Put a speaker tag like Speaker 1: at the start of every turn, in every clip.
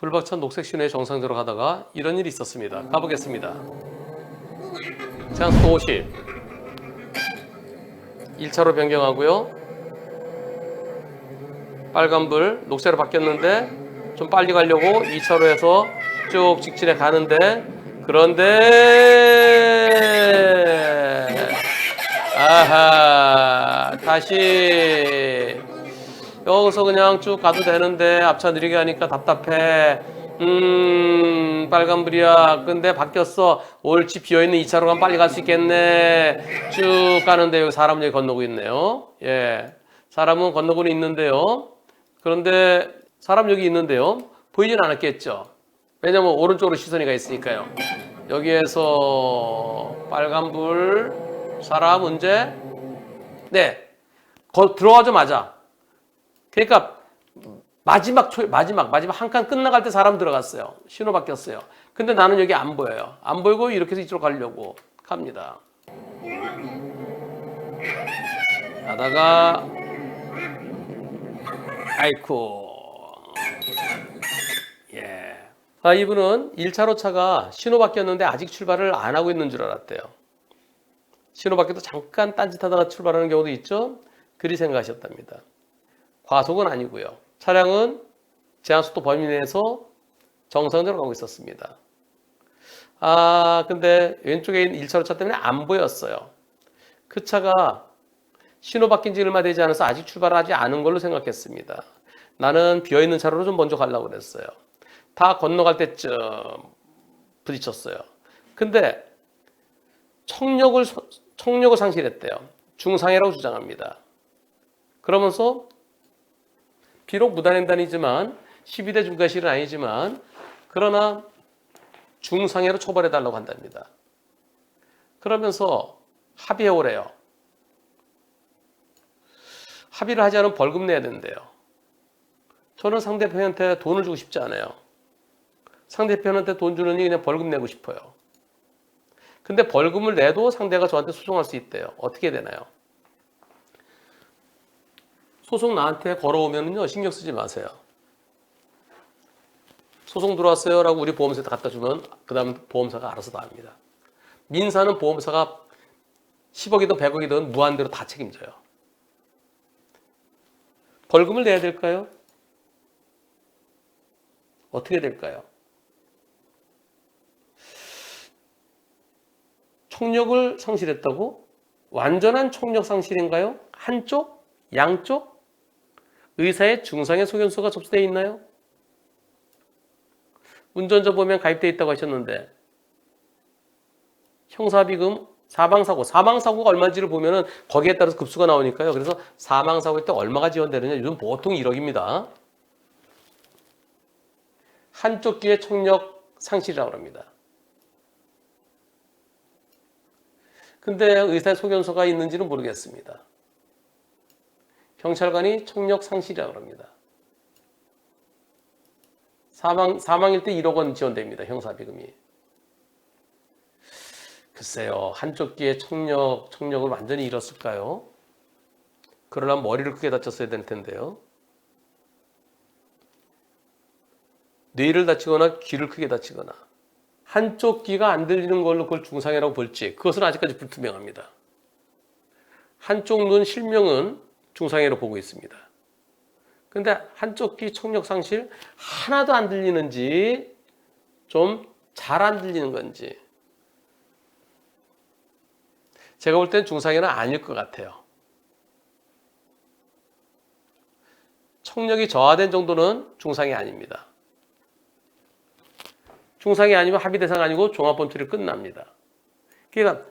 Speaker 1: 불박찬 녹색 시내에 정상적으로 가다가 이런 일이 있었습니다. 가보겠습니다. 제한속도 50. 1차로 변경하고요. 빨간불 녹색으로 바뀌었는데 좀 빨리 가려고 2차로에서 쭉 직진해 가는데, 그런데 아하, 다시 여기서 그냥 쭉 가도 되는데 앞차 느리게 하니까 답답해. 빨간불이야. 근데 바뀌었어. 옳지, 비어있는 2차로 가면 빨리 갈 수 있겠네. 쭉 가는데 여기 사람 여기 건너고 있네요. 예, 사람은 건너고는 있는데요. 그런데 사람 여기 있는데요. 보이진 않았겠죠. 왜냐면 오른쪽으로 시선이 가 있으니까요. 여기에서 빨간불 사람 문제. 네, 들어가자마자, 그러니까 마지막 한 칸 끝나갈 때 사람 들어갔어요. 신호 바뀌었어요. 근데 나는 여기 안 보여요. 안 보이고 이렇게 해서 이쪽으로 가려고 갑니다. 가다가 아이쿠. 예. 이분은 1차로 차가 신호 바뀌었는데 아직 출발을 안 하고 있는 줄 알았대요. 신호 바뀌어도 잠깐 딴짓하다가 출발하는 경우도 있죠. 그리 생각하셨답니다. 과속은 아니고요. 차량은 제한속도 범위 내에서 정상적으로 가고 있었습니다. 근데 왼쪽에 있는 1차로 차 때문에 안 보였어요. 그 차가 신호 바뀐 지 얼마 되지 않아서 아직 출발하지 않은 걸로 생각했습니다. 나는 비어있는 차로로 좀 먼저 가려고 그랬어요. 다 건너갈 때쯤 부딪혔어요. 근데 청력을 상실했대요. 중상해라고 주장합니다. 그러면서 비록 무단횡단이지만 12대 중과실은 아니지만 그러나 중상해로 처벌해달라고 한답니다. 그러면서 합의해오래요. 합의를 하지 않으면 벌금 내야 된대요. 저는 상대편한테 돈을 주고 싶지 않아요. 상대편한테 돈 주느니 그냥 벌금 내고 싶어요. 근데 벌금을 내도 상대가 저한테 소송할 수 있대요. 어떻게 되나요? 소송 나한테 걸어오면요, 신경 쓰지 마세요. 소송 들어왔어요 라고 우리 보험사한테 갖다 주면 그 다음 보험사가 알아서 다 합니다. 민사는 보험사가 10억이든 100억이든 무한대로 다 책임져요. 벌금을 내야 될까요? 어떻게 될까요? 총력을 상실했다고? 완전한 총력 상실인가요? 한쪽? 양쪽? 의사의 중상해 소견서가 접수되어 있나요? 운전자 보면 가입되어 있다고 하셨는데 형사비금, 사망사고가 얼마인지를 보면은 거기에 따라서 급수가 나오니까요. 그래서 사망사고 때 얼마가 지원되느냐, 요즘 보통 1억입니다. 한쪽 귀의 총력 상실이라고 합니다. 근데 의사의 소견서가 있는지는 모르겠습니다. 경찰관이 총력 상실이라고 합니다. 사망일 때 1억 원 지원됩니다. 형사비금이. 글쎄요. 한쪽 귀의 총력을 완전히 잃었을까요? 그러려면 머리를 크게 다쳤어야 될 텐데요. 뇌를 다치거나 귀를 크게 다치거나 한쪽 귀가 안 들리는 걸로 그걸 중상해라고 볼지, 그것은 아직까지 불투명합니다. 한쪽 눈 실명은 중상해로 보고 있습니다. 근데 한쪽 귀 총력 상실 하나도 안 들리는지 좀 잘 안 들리는 건지 제가 볼 땐 중상해는 아닐 것 같아요. 총력이 저하된 정도는 중상해 아닙니다. 중상해 아니면 합의 대상 아니고 종합범 처리 끝납니다. 그러니까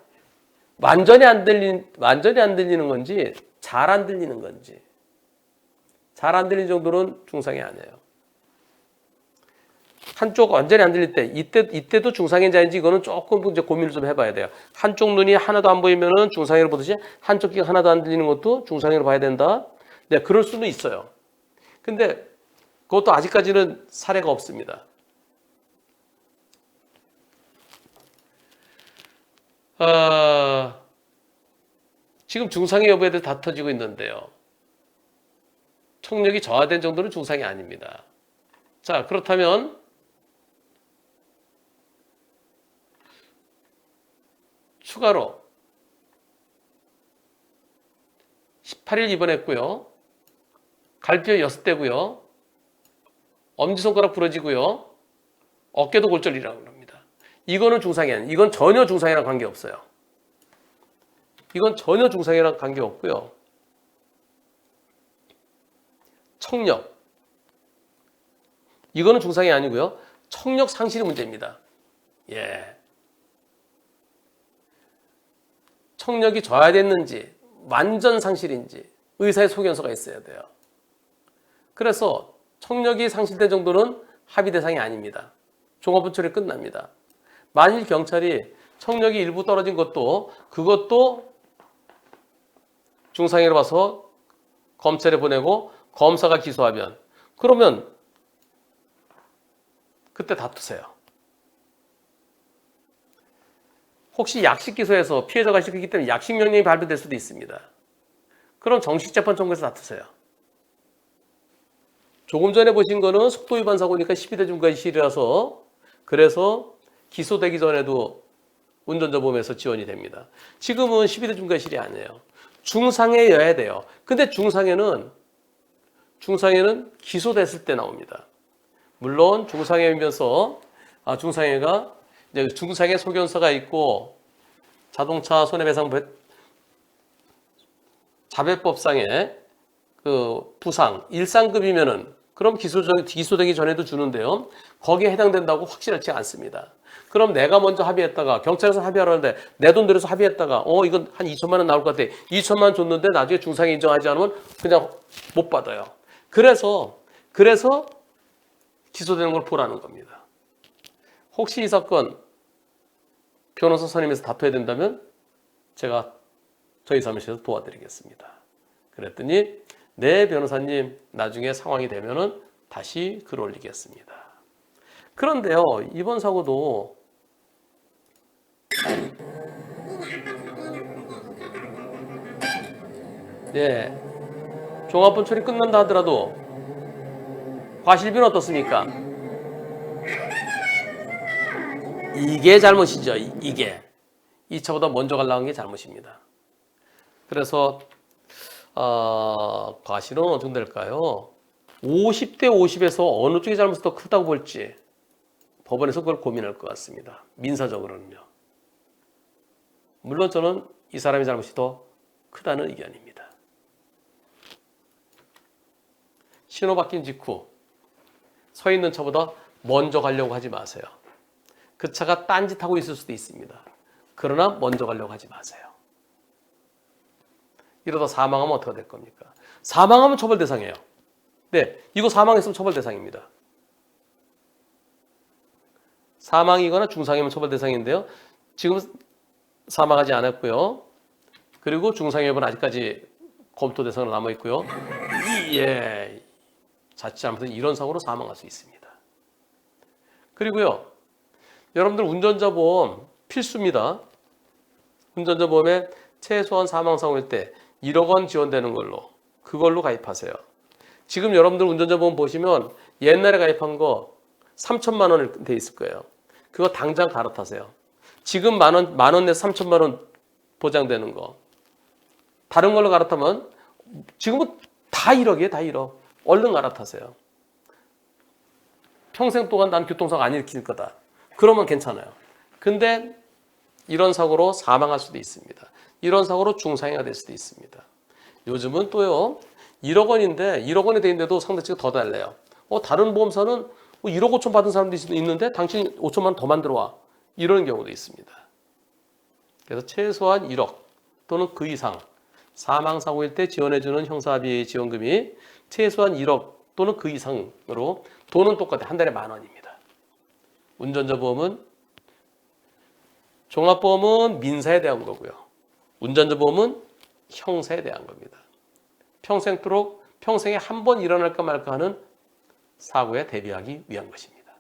Speaker 1: 완전히 안 들리는 건지 잘 안 들리는 건지, 잘 안 들리는 정도는 중상해 아니에요. 한쪽 완전히 안 들릴 때, 이때도 중상해자인지 이거는 조금 이제 고민을 좀 해봐야 돼요. 한쪽 눈이 하나도 안 보이면은 중상해로 보듯이 한쪽 귀가 하나도 안 들리는 것도 중상해로 봐야 된다. 네, 그럴 수는 있어요. 근데 그것도 아직까지는 사례가 없습니다. 지금 중상해 여부에 대해서 다퉈지고 있는데요. 총력이 저하된 정도는 중상해 아닙니다. 자, 그렇다면 추가로 18일 입원했고요. 갈비뼈 6대고요. 엄지손가락 부러지고요. 어깨도 골절이라고 합니다. 이거는 중상이 아니에요. 이건 전혀 중상이랑 관계없어요. 이건 전혀 중상이랑 관계없고요. 청력. 이거는 중상이 아니고요. 청력 상실이 문제입니다. 예. 청력이 저하됐는지 완전 상실인지 의사의 소견서가 있어야 돼요. 그래서 청력이 상실된 정도는 합의 대상이 아닙니다. 종합분 처리 끝납니다. 만일 경찰이 청력이 일부 떨어진 그것도 중상이라고 봐서 검찰에 보내고 검사가 기소하면 그러면 그때 다투세요. 혹시 약식 기소해서 피해자가 시키기 때문에 약식 명령이 발부될 수도 있습니다. 그럼 정식 재판 청구에서 다투세요. 조금 전에 보신 거는 속도 위반 사고니까 12대 중과실이라서 그래서 기소되기 전에도 운전자 보험에서 지원이 됩니다. 지금은 12대 중과실이 아니에요. 중상해여야 돼요. 근데 중상해는 기소됐을 때 나옵니다. 물론 중상해이면서 중상해가 이제 중상해 소견서가 있고 자동차 손해배상 자배법상의 그 부상 일상급이면은 그럼 기소되기 전에도 주는데요. 거기에 해당된다고 확실하지 않습니다. 그럼 내가 먼저 합의했다가 경찰에서 합의하라는데 내 돈 들여서 합의했다가 이건 한 2천만 원 나올 것 같아. 2천만 원 줬는데 나중에 중상해 인정하지 않으면 그냥 못 받아요. 그래서 기소되는 걸 보라는 겁니다. 혹시 이 사건 변호사 선임해서 다퉈야 된다면 제가 저희 사무실에서 도와드리겠습니다. 그랬더니 네 변호사님 나중에 상황이 되면은 다시 글 올리겠습니다. 그런데요 이번 사고도 종합분 처리 끝난다 하더라도 과실비는 어떻습니까? 이게 잘못이죠. 이게 이 차보다 먼저 가려는 게 잘못입니다. 그래서 과실은 어느 정도 될까요? 50대 50에서 어느 쪽이 잘못이 더 크다고 볼지 법원에서 그걸 고민할 것 같습니다. 민사적으로는요. 물론 저는 이 사람의 잘못이 더 크다는 의견입니다. 신호 바뀐 직후 서 있는 차보다 먼저 가려고 하지 마세요. 그 차가 딴짓하고 있을 수도 있습니다. 그러나 먼저 가려고 하지 마세요. 이러다 사망하면 어떻게 될 겁니까? 사망하면 처벌 대상이에요. 네, 이거 사망했으면 처벌 대상입니다. 사망이거나 중상이면 처벌 대상인데요. 지금 사망하지 않았고요. 그리고 중상의 여부는 아직까지 검토 대상으로 남아 있고요. 자칫 잘못해서 이런 사고로 사망할 수 있습니다. 그리고요. 여러분들 운전자 보험 필수입니다. 운전자 보험에 최소한 사망 사고일 때 1억 원 지원되는 걸로 그걸로 가입하세요. 지금 여러분들 운전자 보험 보시면 옛날에 가입한 거 3천만 원 돼 있을 거예요. 그거 당장 갈아타세요. 지금 만 원 내서 3천만 원 보장되는 거. 다른 걸로 갈아타면 지금은 다 1억이에요. 다 1억. 얼른 갈아타세요. 평생 동안 난 교통사고 안 일으킬 거다. 그러면 괜찮아요. 근데 이런 사고로 사망할 수도 있습니다. 이런 사고로 중상해가 될 수도 있습니다. 요즘은 또요. 1억 원인데 1억 원이 돼 있는데도 상대치가 더 달래요. 다른 보험사는 1억 5천 받은 사람도 있는데 당신 5천만 원 더 만들어 와. 이런 경우도 있습니다. 그래서 최소한 1억 또는 그 이상 사망사고일 때 지원해주는 형사합의 지원금이 최소한 1억 또는 그 이상으로 돈은 똑같아요. 한 달에 10,000원입니다. 운전자 보험은 종합보험은 민사에 대한 거고요. 운전자 보험은 형사에 대한 겁니다. 평생에 한 번 일어날까 말까 하는 사고에 대비하기 위한 것입니다.